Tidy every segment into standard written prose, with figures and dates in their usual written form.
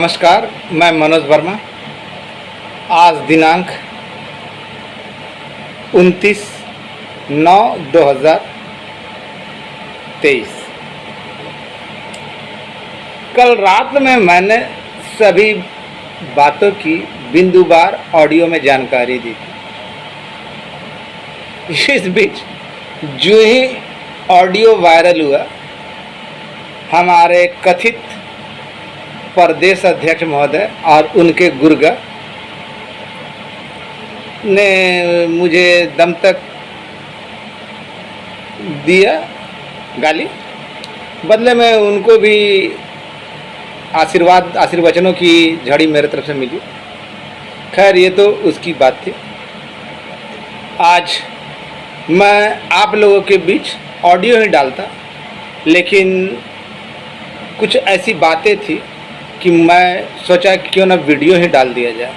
नमस्कार, मैं मनोज वर्मा। आज दिनांक 29/9/2023। कल रात में मैंने सभी बातों की बिंदुवार ऑडियो में जानकारी दी थी। इस बीच जो ही ऑडियो वायरल हुआ, हमारे कथित प्रदेश अध्यक्ष महोदय और उनके गुर्गा ने मुझे दम तक दिया गाली। बदले में उनको भी आशीर्वचनों की झड़ी मेरे तरफ से मिली। खैर, ये तो उसकी बात थी। आज मैं आप लोगों के बीच ऑडियो ही डालता, लेकिन कुछ ऐसी बातें थी कि मैं सोचा कि क्यों ना वीडियो ही डाल दिया जाए।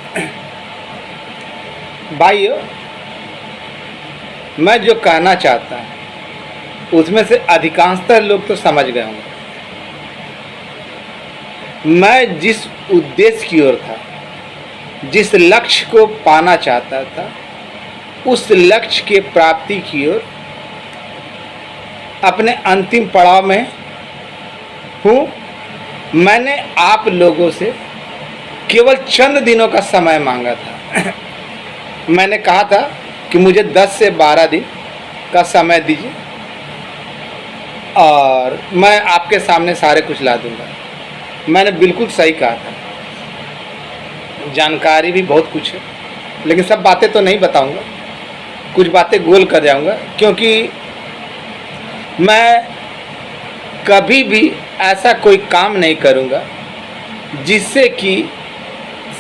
भाइयों, मैं जो कहना चाहता हूँ उसमें से अधिकांशतः लोग तो समझ गए होंगे। मैं जिस उद्देश्य की ओर था, जिस लक्ष्य को पाना चाहता था, उस लक्ष्य के प्राप्ति की ओर अपने अंतिम पड़ाव में हूँ। मैंने आप लोगों से केवल चंद दिनों का समय मांगा था। मैंने कहा था कि मुझे 10 से 12 दिन का समय दीजिए और मैं आपके सामने सारे कुछ ला दूंगा। मैंने बिल्कुल सही कहा था। जानकारी भी बहुत कुछ है, लेकिन सब बातें तो नहीं बताऊंगा। कुछ बातें गोल कर जाऊंगा, क्योंकि मैं कभी भी ऐसा कोई काम नहीं करूंगा जिससे कि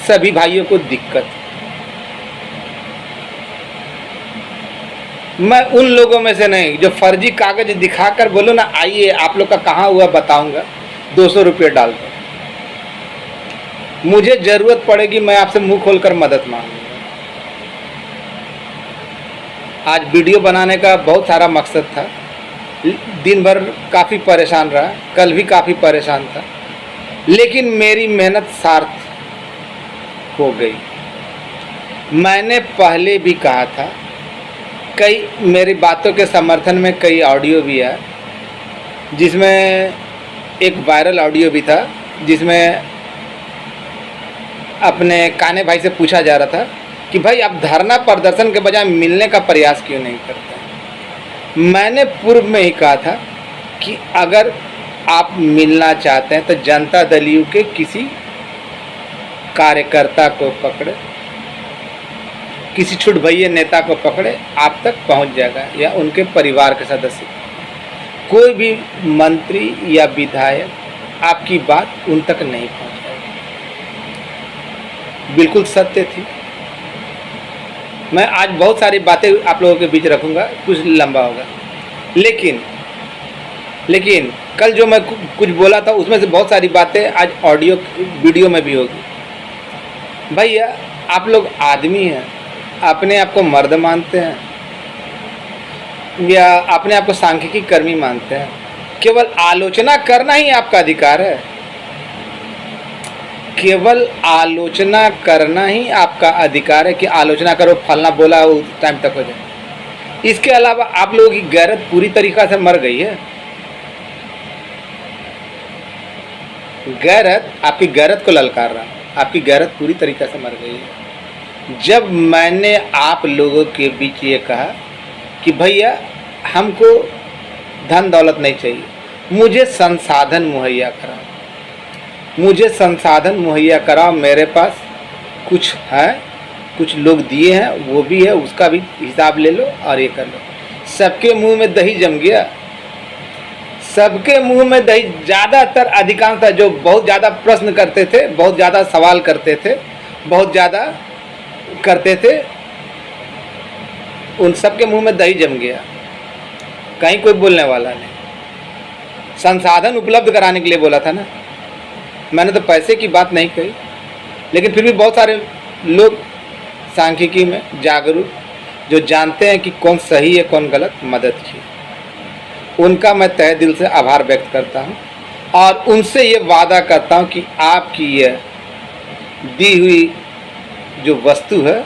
सभी भाइयों को दिक्कत। मैं उन लोगों में से नहीं जो फर्जी कागज दिखाकर बोलो ना, आइए आप लोग का कहाँ हुआ बताऊंगा, 200 रुपये डाल दो। मुझे ज़रूरत पड़ेगी, मैं आपसे मुंह खोलकर मदद मांगूंगा। आज वीडियो बनाने का बहुत सारा मकसद था। दिन भर काफ़ी परेशान रहा, कल भी काफ़ी परेशान था, लेकिन मेरी मेहनत सार्थक हो गई। मैंने पहले भी कहा था, कई मेरी बातों के समर्थन में कई ऑडियो भी है, जिसमें एक वायरल ऑडियो भी था जिसमें अपने काने भाई से पूछा जा रहा था कि भाई आप धरना प्रदर्शन के बजाय मिलने का प्रयास क्यों नहीं करते। मैंने पूर्व में ही कहा था कि अगर आप मिलना चाहते हैं तो जनता दल यू के किसी कार्यकर्ता को पकड़े, किसी छुटभइये नेता को पकड़े, आप तक पहुंच जाएगा, या उनके परिवार के सदस्य। कोई भी मंत्री या विधायक आपकी बात उन तक नहीं पहुंचाएगा। बिल्कुल सत्य थी। मैं आज बहुत सारी बातें आप लोगों के बीच रखूंगा, कुछ लंबा होगा, लेकिन कल जो मैं कुछ बोला था उसमें से बहुत सारी बातें आज ऑडियो वीडियो में भी होगी। भैया, आप लोग आदमी हैं, अपने आप को मर्द मानते हैं या अपने आप को सांख्यिकी कर्मी मानते हैं? केवल आलोचना करना ही आपका अधिकार है। केवल आलोचना करना ही आपका अधिकार है कि आलोचना करो, फलना बोला उस टाइम तक हो जाए। इसके अलावा आप लोगों की गैरत पूरी तरीक़ा से मर गई है। गैरत, आपकी गैरत को ललकार रहा, आपकी गैरत पूरी तरीक़ा से मर गई है। जब मैंने आप लोगों के बीच ये कहा कि भैया हमको धन दौलत नहीं चाहिए, मुझे संसाधन मुहैया कराओ, मुझे संसाधन मुहैया कराओ। मेरे पास कुछ है, कुछ लोग दिए हैं, वो भी है, उसका भी हिसाब ले लो और ये कर लो। सबके मुंह में दही जम गया, सबके मुंह में दही। ज़्यादातर अधिकांश जो बहुत ज़्यादा प्रश्न करते थे, बहुत ज़्यादा सवाल करते थे, बहुत ज़्यादा करते थे, उन सबके मुंह में दही जम गया। कहीं कोई बोलने वाला नहीं। संसाधन उपलब्ध कराने के लिए बोला था ना, मैंने तो पैसे की बात नहीं कही, लेकिन फिर भी बहुत सारे लोग सांख्यिकी में जागरूक, जो जानते हैं कि कौन सही है कौन गलत, मदद की। उनका मैं तहे दिल से आभार व्यक्त करता हूं और उनसे ये वादा करता हूं कि आपकी यह दी हुई जो वस्तु है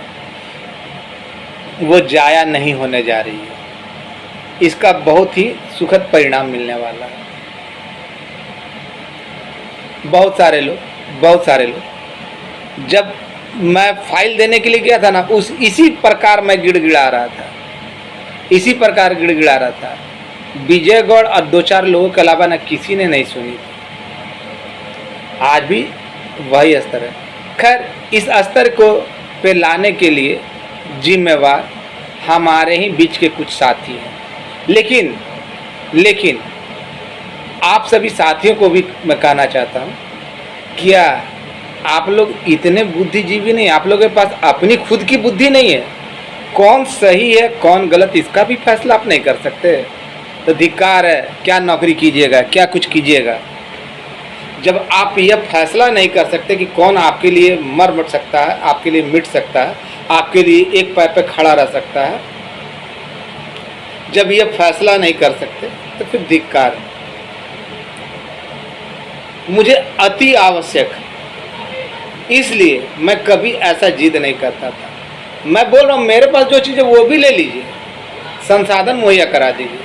वो जाया नहीं होने जा रही है। इसका बहुत ही सुखद परिणाम मिलने वाला है। बहुत सारे लोग जब मैं फाइल देने के लिए गया था ना, इसी प्रकार मैं गिड़गिड़ा रहा था। विजयगढ़ और 2-4 लोगों के अलावा ना किसी ने नहीं सुनी थी। आज भी वही स्तर है। खैर, इस स्तर को पे लाने के लिए जिम्मेवार हमारे ही बीच के कुछ साथी हैं। लेकिन आप सभी साथियों को भी मैं कहना चाहता हूँ, क्या आप लोग इतने बुद्धिजीवी नहीं? आप लोगों के पास अपनी खुद की बुद्धि नहीं है? कौन सही है कौन गलत इसका भी फैसला आप नहीं कर सकते? तो धिक्कार है। क्या नौकरी कीजिएगा, क्या कुछ कीजिएगा, जब आप यह फैसला नहीं कर सकते कि कौन आपके लिए मर सकता है, आपके लिए मिट सकता है, आपके लिए एक पैर पे खड़ा रह सकता है, जब यह फैसला नहीं कर सकते तो फिर धिक्कार है। मुझे अति आवश्यक है, इसलिए मैं कभी ऐसा जिद नहीं करता था। मैं बोल रहा हूँ, मेरे पास जो चीज़ है वो भी ले लीजिए, संसाधन मुहैया करा दीजिए,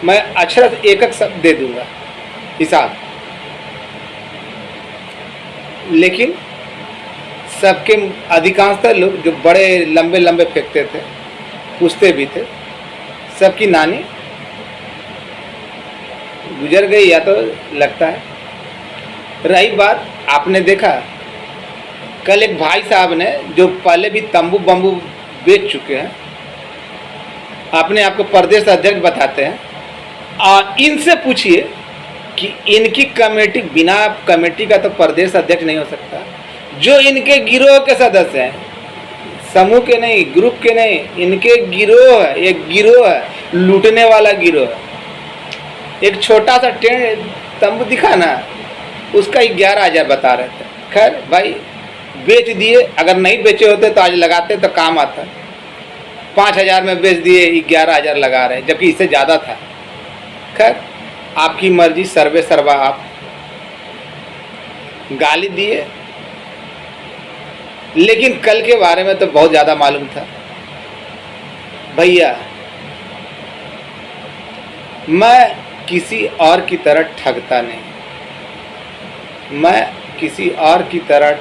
मैं अक्षरशः एक शब्द दे दूंगा हिसाब। लेकिन सबके अधिकांशतः लोग जो बड़े लंबे फेंकते थे, पूछते भी थे, सबकी नानी गुजर गई या तो लगता है। रही बात, आपने देखा कल एक भाई साहब ने जो पहले भी तंबू बम्बू बेच चुके हैं, अपने आप को प्रदेश अध्यक्ष बताते हैं, और इनसे पूछिए कि इनकी कमेटी, बिना कमेटी का तो प्रदेश अध्यक्ष नहीं हो सकता। जो इनके गिरोह के सदस्य हैं, समूह के नहीं, ग्रुप के नहीं, इनके गिरोह है, एक गिरोह है, लूटने वाला गिरोह है। एक छोटा सा टेंट तंबू दिखा ना, उसका 11,000 बता रहे थे। खैर भाई, बेच दिए। अगर नहीं बेचे होते तो आज लगाते तो काम आता। 5,000 में बेच दिए, 11,000 लगा रहे, जबकि इससे ज़्यादा था। खैर, आपकी मर्जी, सर्वे सर्वा। आप गाली दिए, लेकिन कल के बारे में तो बहुत ज़्यादा मालूम था। भैया, मैं किसी और की तरह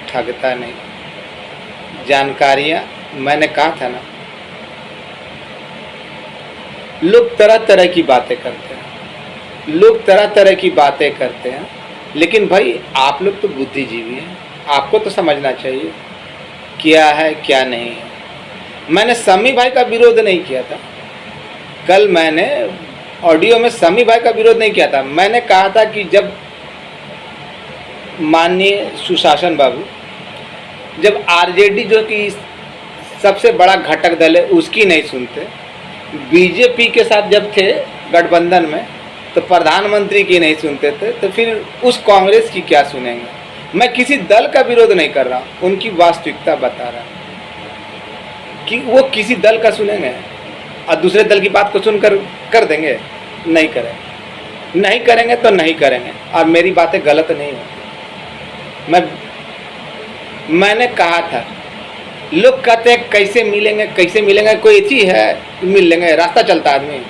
ठगता नहीं, जानकारियाँ, मैंने कहा था ना, लोग तरह तरह की बातें करते हैं, लेकिन भाई आप लोग तो बुद्धिजीवी हैं, आपको तो समझना चाहिए क्या है क्या नहीं है। मैंने समी भाई का विरोध नहीं किया था। कल मैंने ऑडियो में समी भाई का विरोध नहीं किया था। मैंने कहा था कि जब माननीय सुशासन बाबू, जब आरजेडी जो कि सबसे बड़ा घटक दल है उसकी नहीं सुनते, बीजेपी के साथ जब थे गठबंधन में तो प्रधानमंत्री की नहीं सुनते थे, तो फिर उस कांग्रेस की क्या सुनेंगे। मैं किसी दल का विरोध नहीं कर रहा, उनकी वास्तविकता बता रहा कि वो किसी दल का सुनेंगे और दूसरे दल की बात को सुनकर कर देंगे? नहीं करेंगे तो नहीं करेंगे, और मेरी बातें गलत नहीं होती। मैंने कहा था, लोग कहते हैं कैसे मिलेंगे, कोई चीज है मिल लेंगे, रास्ता चलता आदमी।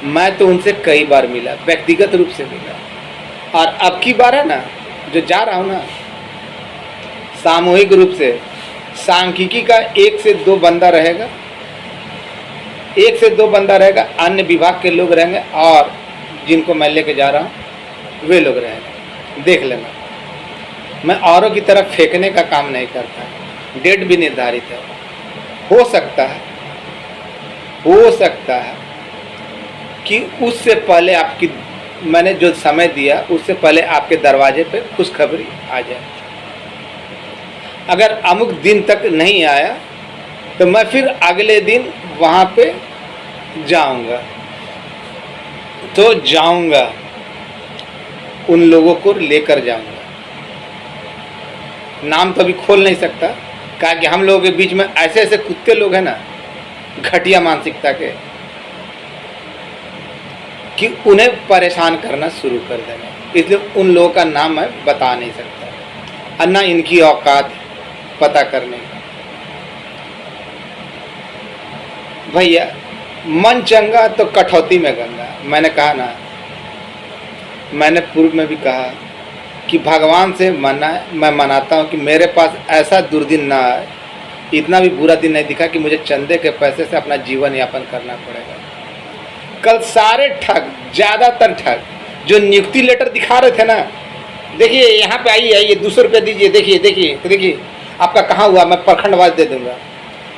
मैं तो उनसे कई बार मिला, व्यक्तिगत रूप से मिला, और अब की बार है ना जो जा रहा हूँ ना, सामूहिक रूप से सांख्यिकी का 1 से 2 बंदा रहेगा, अन्य विभाग के लोग रहेंगे, और जिनको मैं लेके जा रहा हूँ वे लोग रहेंगे। देख लेना, मैं औरों की तरफ फेंकने का काम नहीं करता। डेट भी निर्धारित है। हो सकता है कि उससे पहले आपकी, मैंने जो समय दिया उससे पहले आपके दरवाजे पे खुशखबरी आ जाए। अगर अमुक दिन तक नहीं आया तो मैं फिर अगले दिन वहाँ पे जाऊँगा, उन लोगों को लेकर जाऊँगा। नाम तो अभी खोल नहीं सकता, कहा कि हम लोगों के बीच में ऐसे कुत्ते लोग हैं ना, घटिया मानसिकता के, कि उन्हें परेशान करना शुरू कर देंगे। इसलिए उन लोगों का नाम मैं बता नहीं सकता। और ना इनकी औकात पता करने की। भैया मन चंगा तो कठौती में गंगा। मैंने कहा ना, मैंने पूर्व में भी कहा कि भगवान से मैं मनाता हूँ कि मेरे पास ऐसा दुर्दिन ना आए, इतना भी बुरा दिन नहीं दिखा कि मुझे चंदे के पैसे से अपना जीवन यापन करना पड़ेगा। कल सारे ठग, ज़्यादातर ठग जो नियुक्ति लेटर दिखा रहे थे ना, देखिए यहाँ पे आइए 200 रुपये दीजिए, देखिए आपका कहाँ हुआ, मैं प्रखंडवाद दे दूंगा,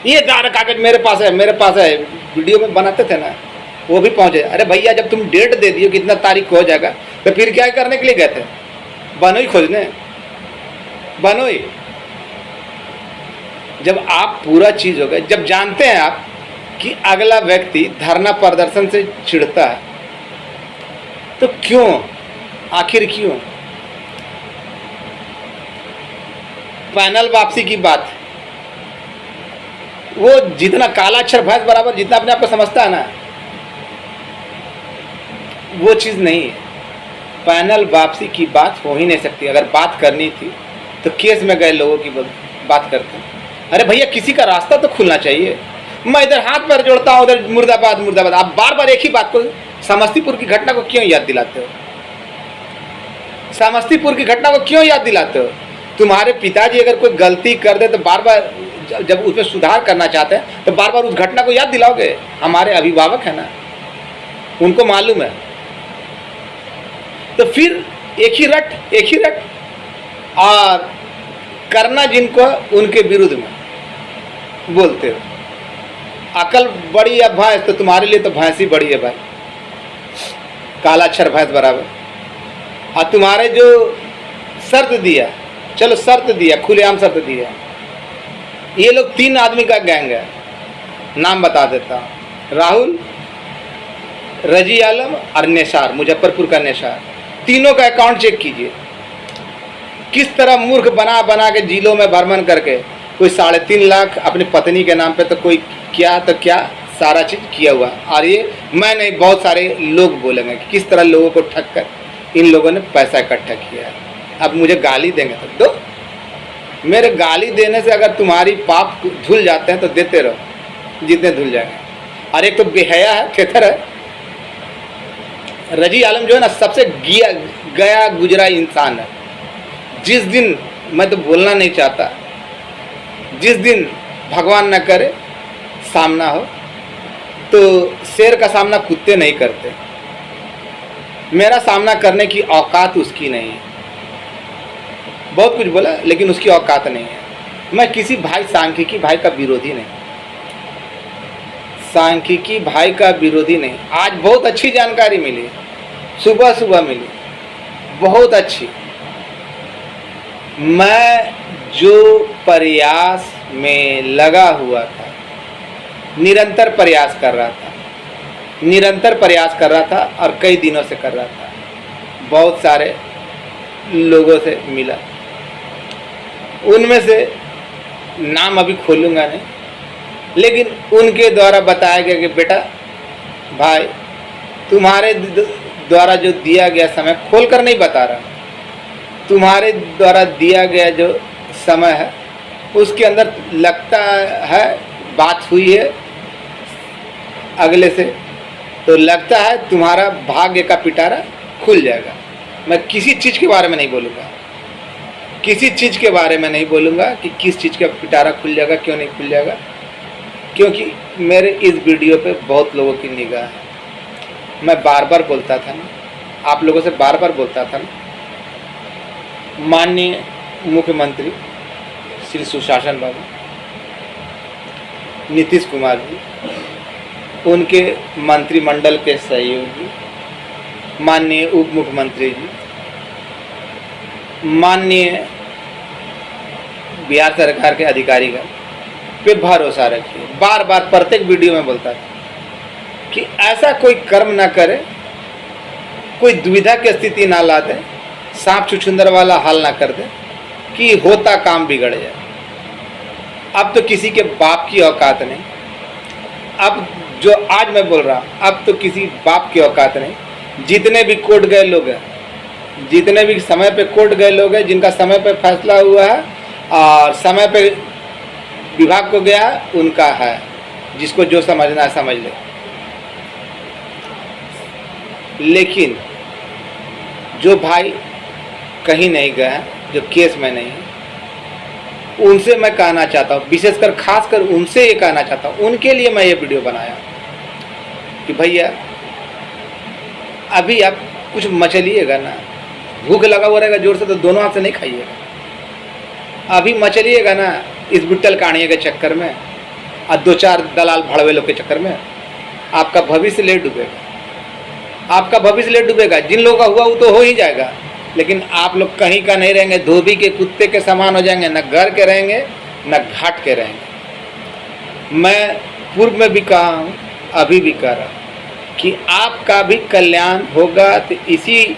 ये दार कागज मेरे पास है, वीडियो में बनाते थे ना, वो भी पहुँचे। अरे भैया जब तुम डेट दे दियो कि इतना तारीख को हो जाएगा, तो फिर क्या करने के लिए गए थे? बनोई खोजने, बनोई। जब आप पूरा चीज़ हो गए, जब जानते हैं आप कि अगला व्यक्ति धरना प्रदर्शन से चिढ़ता है, तो क्यों, आखिर क्यों? पैनल वापसी की बात, वो जितना काला अक्षर भैंस बराबर जितना अपने आप को समझता है ना, वो चीज़ नहीं है। पैनल वापसी की बात हो ही नहीं सकती। अगर बात करनी थी तो केस में गए लोगों की बात करते। अरे भैया किसी का रास्ता तो खुलना चाहिए। मैं इधर हाथ पैर जोड़ता हूँ, उधर मुर्दाबाद मुर्दाबाद। आप बार बार एक ही बात को, समस्तीपुर की घटना को क्यों याद दिलाते हो? समस्तीपुर की घटना को क्यों याद दिलाते हो? तुम्हारे पिताजी अगर कोई गलती कर दे तो बार बार, जब उसमें सुधार करना चाहते हैं तो बार बार उस घटना को याद दिलाओगे? हमारे अभिभावक है ना, उनको मालूम है। तो फिर एक ही रट और करना जिनको उनके विरुद्ध में बोलते हो। अकल बड़ी है भैंस, तो तुम्हारे लिए तो भैंस ही बड़ी है भाई, काला अक्षर भैंस बराबर। और तुम्हारे जो शर्त दिया, चलो शर्त दिया, खुलेआम शर्त दिया, ये लोग 3 आदमी का गैंग है, नाम बता देता हूँ, राहुल, रजी आलम और नेसार, मुजफ्फरपुर का नेसार। तीनों का अकाउंट चेक कीजिए, किस तरह मूर्ख बना के जिलों में भ्रमण करके, कोई 3.5 लाख अपनी पत्नी के नाम पे, तो कोई क्या तो क्या सारा चीज़ किया हुआ। और ये मैं नहीं, बहुत सारे लोग बोलेंगे कि किस तरह लोगों को ठग कर इन लोगों ने पैसा इकट्ठा किया है। अब मुझे गाली देंगे तो दो, मेरे गाली देने से अगर तुम्हारी पाप धुल जाते हैं तो देते रहो जितने धुल जाएंगे। और एक तो बेहया है, थेथर है, रजी आलम जो है ना, सबसे गया गुजरा इंसान है। जिस दिन, मैं तो बोलना नहीं चाहता, जिस दिन भगवान न करे सामना हो, तो शेर का सामना कुत्ते नहीं करते। मेरा सामना करने की औकात उसकी नहीं है। बहुत कुछ बोला लेकिन उसकी औकात नहीं है। मैं किसी भाई सांख्यिकी भाई का विरोधी नहीं, सांख्यिकी भाई का विरोधी नहीं। आज बहुत अच्छी जानकारी मिली, सुबह मिली, बहुत अच्छी। मैं जो प्रयास में लगा हुआ था, निरंतर प्रयास कर रहा था और कई दिनों से कर रहा था, बहुत सारे लोगों से मिला, उनमें से नाम अभी खोलूँगा नहीं, लेकिन उनके द्वारा बताया गया कि बेटा भाई, तुम्हारे द्वारा जो दिया गया समय, खोल कर नहीं बता रहा, तुम्हारे द्वारा दिया गया जो समय है उसके अंदर लगता है बात हुई है अगले से, तो लगता है तुम्हारा भाग्य का पिटारा खुल जाएगा। मैं किसी चीज़ के बारे में नहीं बोलूँगा, किसी चीज़ के बारे में नहीं बोलूँगा कि किस चीज़ का पिटारा खुल जाएगा, क्यों नहीं खुल जाएगा, क्योंकि मेरे इस वीडियो पे बहुत लोगों की निगाह है। मैं बार बार बोलता था ना, आप लोगों से बार बार बोलता था ना, माननीय मुख्यमंत्री श्री सुशासन बाबू, नीतीश कुमार जी, उनके मंत्रिमंडल के सहयोगी, माननीय उप मुख्यमंत्री जी, माननीय बिहार सरकार के अधिकारीगण पे भरोसा रखिए। बार बार प्रत्येक वीडियो में बोलता था कि ऐसा कोई कर्म ना करे, कोई दुविधा की स्थिति ना ला दे, सांप छुछुंदर वाला हाल ना कर दे कि होता काम बिगड़ जाए। अब तो किसी के बाप की औकात नहीं, अब जो आज मैं बोल रहा हूँ, अब तो किसी बाप की औकात नहीं। जितने भी कोर्ट गए लोग हैं, जितने भी समय पे कोर्ट गए लोग हैं, जिनका समय पे फैसला हुआ है और समय पे विभाग को गया, उनका है। जिसको जो समझना है समझ ले। लेकिन जो भाई कहीं नहीं गए हैं, जो केस में नहीं है, उनसे मैं कहना चाहता हूँ, विशेषकर खासकर उनसे ये कहना चाहता हूँ, उनके लिए मैं ये वीडियो बनाया कि भैया अभी आप कुछ मचलिएगा ना, भूख लगा हुआ रहेगा जोर से तो दोनों हाथ से नहीं खाइएगा। अभी मचलिएगा ना इस बुट्टल काढ़िए के चक्कर में और दो चार दलाल भड़वे लोग के चक्कर में, आपका भविष्य ले डूबेगा। आपका भविष्य ले डूबेगा। जिन लोगों का हुआ वो तो हो ही जाएगा, लेकिन आप लोग कहीं का नहीं रहेंगे, धोबी के कुत्ते के समान हो जाएंगे, न घर के रहेंगे न घाट के रहेंगे। मैं पूर्व में भी कहा हूँ, अभी भी कह रहा हूँ कि आपका भी कल्याण होगा तो इसी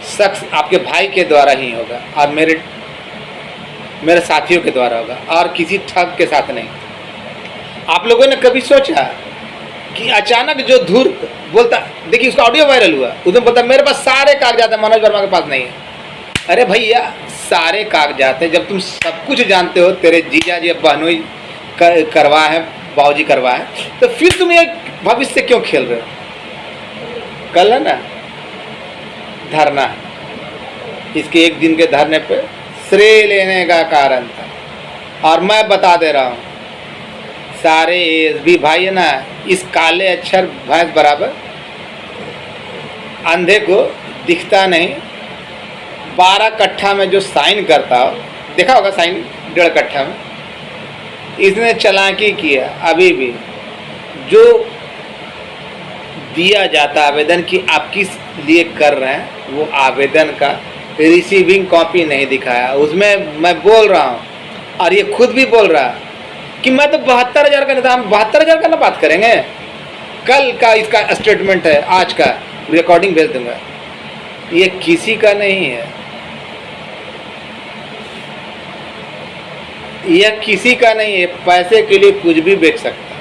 शख्स आपके भाई के द्वारा ही होगा और मेरे साथियों के द्वारा होगा, और किसी ठग के साथ नहीं। आप लोगों ने कभी सोचा कि अचानक जो धूर्त बोलता, देखिए उसका ऑडियो वायरल हुआ, उसमें बोलता मेरे पास सारे कागजात है, मनोज वर्मा के पास नहीं है। अरे भैया सारे कागजात है, जब तुम सब कुछ जानते हो, तेरे जीजा जी बहनोई करवा है, बाबूजी करवा है, तो फिर तुम ये भविष्य से क्यों खेल रहे हो? कल है ना धरना, इसके एक दिन के धरने पे श्रेय लेने का कारण था। और मैं बता दे रहा हूँ, सारे एसबी भाई है ना, इस काले अक्षर भैंस बराबर अंधे को दिखता नहीं, 12 कट्ठा में जो साइन करता हो, देखा होगा साइन 1.5 कट्ठा में, इसने चालाकी किया। अभी भी जो दिया जाता आवेदन कि आप किस लिए कर रहे हैं, वो आवेदन का रिसीविंग कॉपी नहीं दिखाया। उसमें मैं बोल रहा हूँ और ये खुद भी बोल रहा है कि मैं तो 72,000 का नहीं था। हम 72,000 का ना बात करेंगे, कल का इसका स्टेटमेंट है, आज का रिकॉर्डिंग भेज दूंगा। ये किसी का नहीं है, यह किसी का नहीं है, पैसे के लिए कुछ भी बेच सकता है।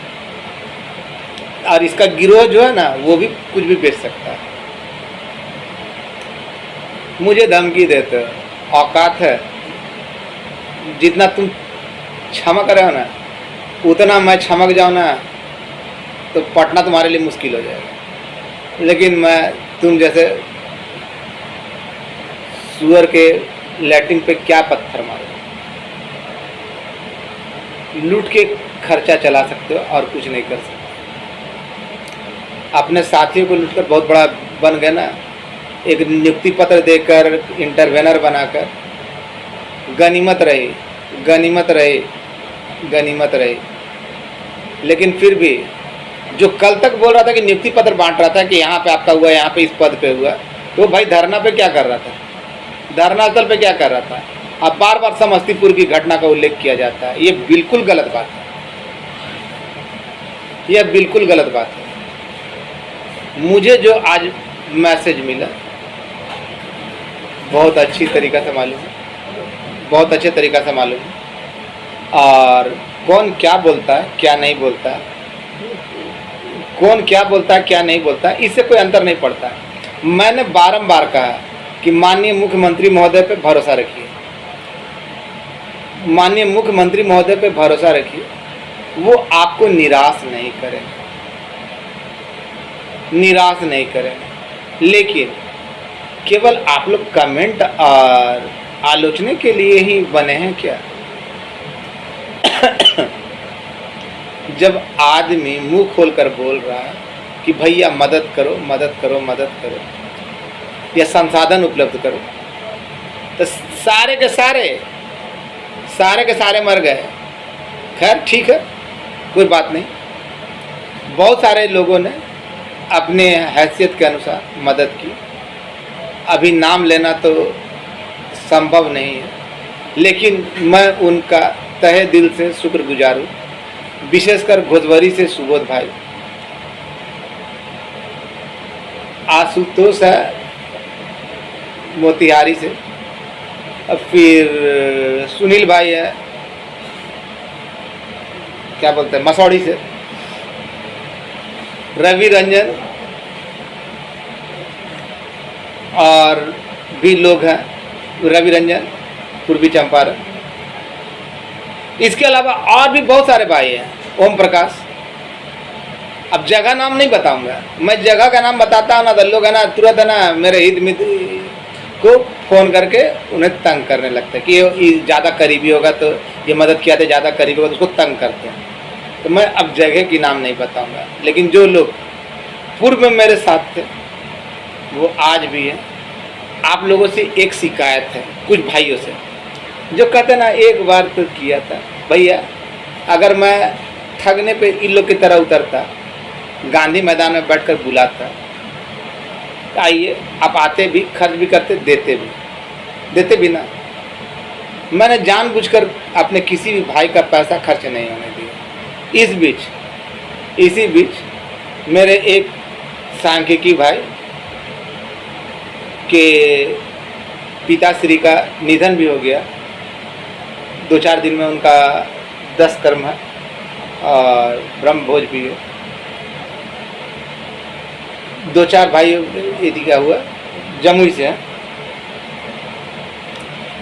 और इसका गिरोह जो है ना, वो भी कुछ भी बेच सकता है। मुझे धमकी देते हो, औकात है जितना तुम छमक रहे हो ना, उतना मैं छमक जाऊँ ना तो पटना तुम्हारे लिए मुश्किल हो जाएगा। लेकिन मैं तुम जैसे सुअर के लैट्रिन पे क्या पत्थर मारो, लूट के खर्चा चला सकते हो और कुछ नहीं कर सकते। अपने साथियों को लूटकर बहुत बड़ा बन गए ना, एक नियुक्ति पत्र देकर, इंटरवेनर बनाकर। गनीमत रही, गनीमत रही, गनीमत रही। लेकिन फिर भी जो कल तक बोल रहा था कि नियुक्ति पत्र बांट रहा था कि यहाँ पे आपका हुआ, यहाँ पे इस पद पे हुआ, तो भाई धरना पे क्या कर रहा था? धरना स्थल पे क्या कर रहा था? अब बार बार समस्तीपुर की घटना का उल्लेख किया जाता है। ये बिल्कुल गलत बात है, यह बिल्कुल गलत बात है। मुझे जो आज मैसेज मिला बहुत अच्छी तरीक़ा से मालूम है, बहुत अच्छे तरीक़ा से मालूम है। और कौन क्या बोलता है, क्या नहीं बोलता है, कौन क्या बोलता है, क्या नहीं बोलता है, इससे कोई अंतर नहीं पड़ता है। मैंने बारंबार कहा कि माननीय मुख्यमंत्री महोदय पे भरोसा रखिए, माननीय मुख्यमंत्री महोदय पे भरोसा रखिए, वो आपको निराश नहीं करेंगे, निराश नहीं करेंगे। लेकिन केवल आप लोग कमेंट और आलोचना के लिए ही बने हैं क्या? जब आदमी मुंह खोलकर बोल रहा है कि भैया मदद करो, मदद करो, मदद करो, या संसाधन उपलब्ध करो, तो सारे के सारे मर गए। खैर ठीक है, कोई बात नहीं। बहुत सारे लोगों ने अपने हैसियत के अनुसार मदद की। अभी नाम लेना तो संभव नहीं है, लेकिन मैं उनका तहे दिल से शुक्रगुजार हूँ। विशेषकर घोसवरी से सुबोध भाई, आशुतोष है मोतिहारी से, और फिर सुनील भाई है, क्या बोलते हैं, मसौड़ी से, रवि रंजन और भी लोग हैं, रवि रंजन पूर्वी चंपारण। इसके अलावा और भी बहुत सारे भाई हैं, ओम प्रकाश। अब जगह नाम नहीं बताऊंगा, मैं जगह का नाम बताता हूँ ना तो लोग है ना तुरंत है ना मेरे हित मित्र को फ़ोन करके उन्हें तंग करने लगते हैं कि ये ज़्यादा करीबी होगा तो ये मदद किया था, ज़्यादा करीबी होगा तो उसको तंग करते हैं। तो मैं अब जगह की नाम नहीं बताऊंगा, लेकिन जो लोग पूर्व में मेरे साथ थे वो आज भी हैं। आप लोगों से एक शिकायत है कुछ भाइयों से, जो कहते ना एक बार तो किया था भैया, अगर मैं ठगने पे इन लोग की तरह उतरता, गांधी मैदान में बैठकर बुलाता, आइए आप आते भी, खर्च भी करते, देते भी ना। मैंने जानबूझकर अपने किसी भी भाई का पैसा खर्च नहीं होने दिया। इसी बीच मेरे एक सांख्यिकी भाई के पिताश्री का निधन भी हो गया। 2-4 दिन में उनका 10 कर्म है और ब्रह्म भोज भी है। 2-4 भाई यदि क्या हुआ जमुई से है,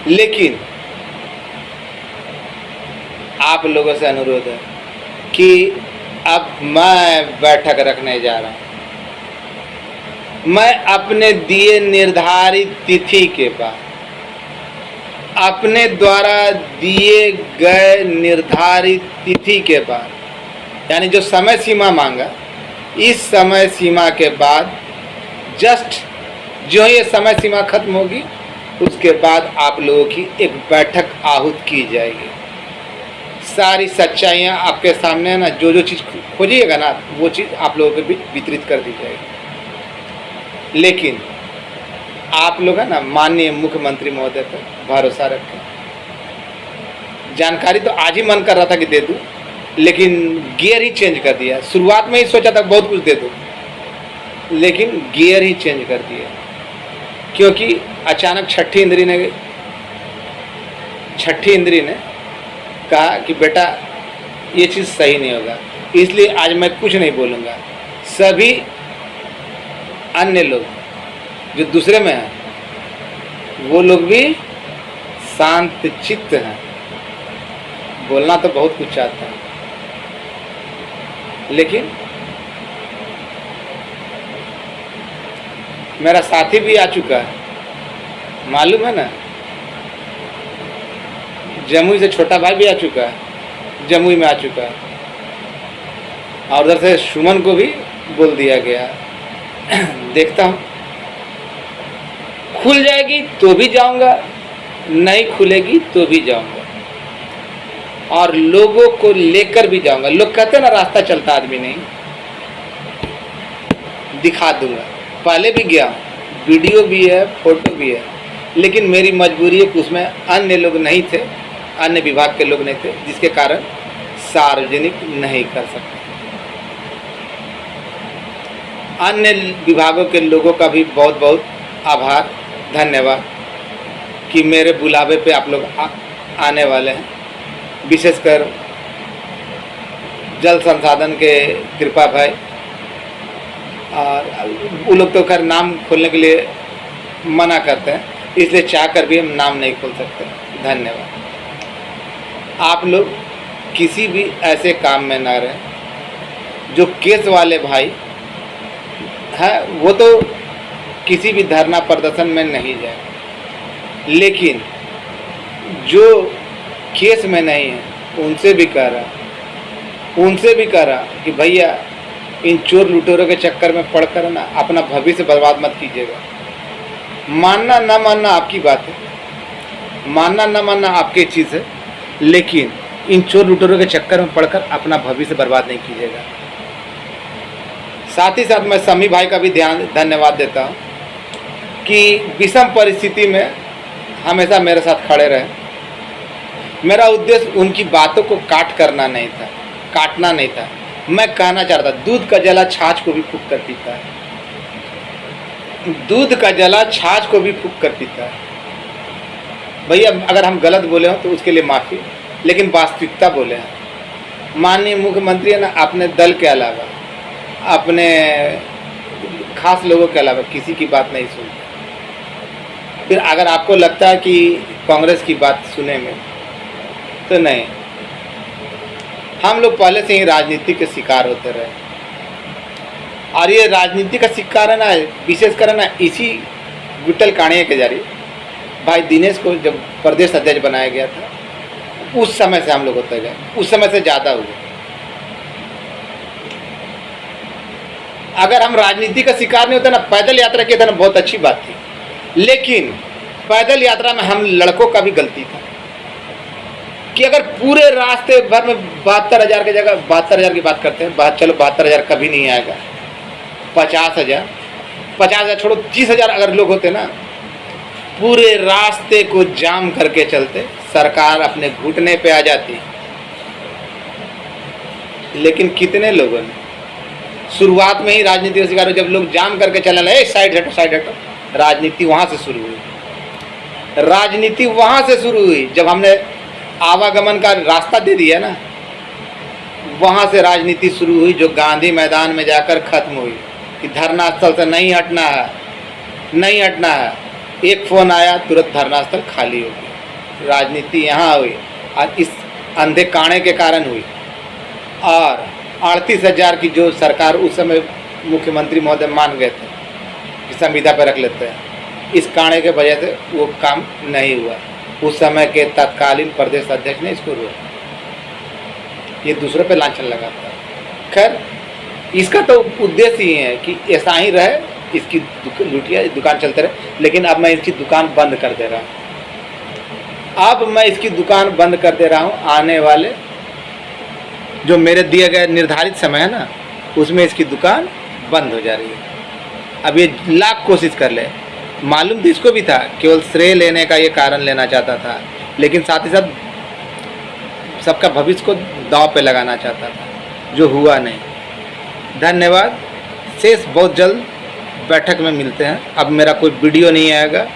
लेकिन आप लोगों से अनुरोध है कि अब मैं बैठक रखने जा रहा हूँ। मैं अपने दिए निर्धारित तिथि के बाद, अपने द्वारा दिए गए निर्धारित तिथि के बाद, यानी जो समय सीमा मांगा, इस समय सीमा के बाद जस्ट जो ये समय सीमा खत्म होगी उसके बाद आप लोगों की एक बैठक आहूत की जाएगी। सारी सच्चाइयाँ आपके सामने है ना, जो जो चीज़ खोजिएगा ना वो चीज़ आप लोगों के बीच वितरित कर दी जाएगी। लेकिन आप लोग है ना माननीय मुख्यमंत्री महोदय पर भरोसा रखें। जानकारी तो आज ही मन कर रहा था कि दे दूँ, लेकिन गियर ही चेंज कर दिया। शुरुआत में ही सोचा था बहुत कुछ दे दूँ, लेकिन गियर ही चेंज कर दिया, क्योंकि अचानक छठी इंद्री ने कहा कि बेटा ये चीज़ सही नहीं होगा, इसलिए आज मैं कुछ नहीं बोलूँगा। सभी अन्य लोग जो दूसरे में हैं वो लोग भी शांत चित्त हैं, बोलना तो बहुत कुछ चाहते हैं, लेकिन मेरा साथी भी आ चुका है, मालूम है ना, जमुई से छोटा भाई भी आ चुका है, जमुई में आ चुका है, और उधर से सुमन को भी बोल दिया गया। देखता हूँ खुल जाएगी तो भी जाऊंगा, नहीं खुलेगी तो भी जाऊंगा, और लोगों को लेकर भी जाऊंगा। लोग कहते हैं ना रास्ता चलता आदमी नहीं, दिखा दूंगा। पहले भी गया, वीडियो भी है, फोटो भी है, लेकिन मेरी मजबूरी है कि उसमें अन्य लोग नहीं थे, अन्य विभाग के लोग नहीं थे, जिसके कारण सार्वजनिक नहीं कर सकते। अन्य विभागों के लोगों का भी बहुत बहुत आभार, धन्यवाद कि मेरे बुलावे पे आप लोग आने वाले हैं। विशेषकर जल संसाधन के कृपा भाई, और वो लोग तो खैर नाम खोलने के लिए मना करते हैं, इसलिए चाहकर भी हम नाम नहीं खोल सकते। धन्यवाद। आप लोग किसी भी ऐसे काम में ना रहें। जो केस वाले भाई हैं वो तो किसी भी धरना प्रदर्शन में नहीं जाए, लेकिन जो केस में नहीं है उनसे भी कह रहा कि भैया इन चोर लुटेरों के चक्कर में पड़कर ना अपना भविष्य बर्बाद मत कीजिएगा। मानना ना मानना आपकी बात है, मानना ना मानना आपकी चीज़ है, लेकिन इन चोर लुटेरों के चक्कर में पड़कर अपना भविष्य बर्बाद नहीं कीजिएगा। साथ ही साथ मैं समी भाई का भी धन्यवाद देता हूँ कि विषम परिस्थिति में हमेशा मेरे साथ खड़े रहे। मेरा उद्देश्य उनकी बातों को काटना नहीं था। मैं कहना चाहता, दूध का जला छाछ को भी फूंक कर पीता है, दूध का जला छाछ को भी फूंक कर पीता है। भैया अगर हम गलत बोले हो तो उसके लिए माफ़ी, लेकिन वास्तविकता बोले हैं। माननीय मुख्यमंत्री है ना अपने दल के अलावा, अपने खास लोगों के अलावा किसी की बात नहीं सुनते। फिर अगर आपको लगता है कि कांग्रेस की बात सुने में, तो नहीं, हम लोग पहले से ही राजनीति के शिकार होते रहे, और ये राजनीति का शिकार है ना, विशेषकर है ना इसी विट्ठल काणिया के जरिए। भाई दिनेश को जब प्रदेश अध्यक्ष बनाया गया था, उस समय से हम लोग होते गए, उस समय से ज़्यादा हुए। अगर हम राजनीति का शिकार नहीं होते ना, पैदल यात्रा किया था ना, बहुत अच्छी बात थी, लेकिन पैदल यात्रा में हम लड़कों का भी गलती था कि अगर पूरे रास्ते भर में 72,000 की जगह 72,000 की बात करते हैं, चलो 72,000 कभी नहीं आएगा, 50,000 छोड़ो, 30,000 अगर लोग होते ना, पूरे रास्ते को जाम करके चलते, सरकार अपने घुटने पे आ जाती। लेकिन कितने लोगों ने शुरुआत में ही राजनीति का शिकार हो, जब लोग जाम करके चलने लगे, साइड हटो, राजनीति वहाँ से शुरू हुई। राजनीति वहाँ से शुरू हुई जब हमने आवागमन का रास्ता दे दिया ना, वहाँ से राजनीति शुरू हुई, जो गांधी मैदान में जाकर खत्म हुई कि धरना स्थल से नहीं हटना है। एक फ़ोन आया, तुरंत धरना स्थल खाली हो गया। राजनीति यहाँ हुई, और इस अंधे काणे के कारण हुई। और 38,000 की जो सरकार उस समय मुख्यमंत्री महोदय मान गए थे कि संविदा पर रख लेते हैं, इस काणे के वजह से वो काम नहीं हुआ। उस समय के तत्कालीन प्रदेश अध्यक्ष ने इसको रोका, ये दूसरों पे लांछन लगाता है। खैर, इसका तो उद्देश्य ही है कि ऐसा ही रहे, इसकी लुटिया दुकान चलते रहे। लेकिन अब मैं इसकी दुकान बंद कर दे रहा हूँ। आने वाले जो मेरे दिए गए निर्धारित समय है ना, उसमें इसकी दुकान बंद हो जा रही है। अब ये लाख कोशिश कर ले, मालूम तो इसको भी था, केवल श्रेय लेने का ये कारण लेना चाहता था, लेकिन साथ ही साथ सबका भविष्य को दांव पे लगाना चाहता था, जो हुआ नहीं। धन्यवाद। शेष बहुत जल्द बैठक में मिलते हैं। अब मेरा कोई वीडियो नहीं आएगा,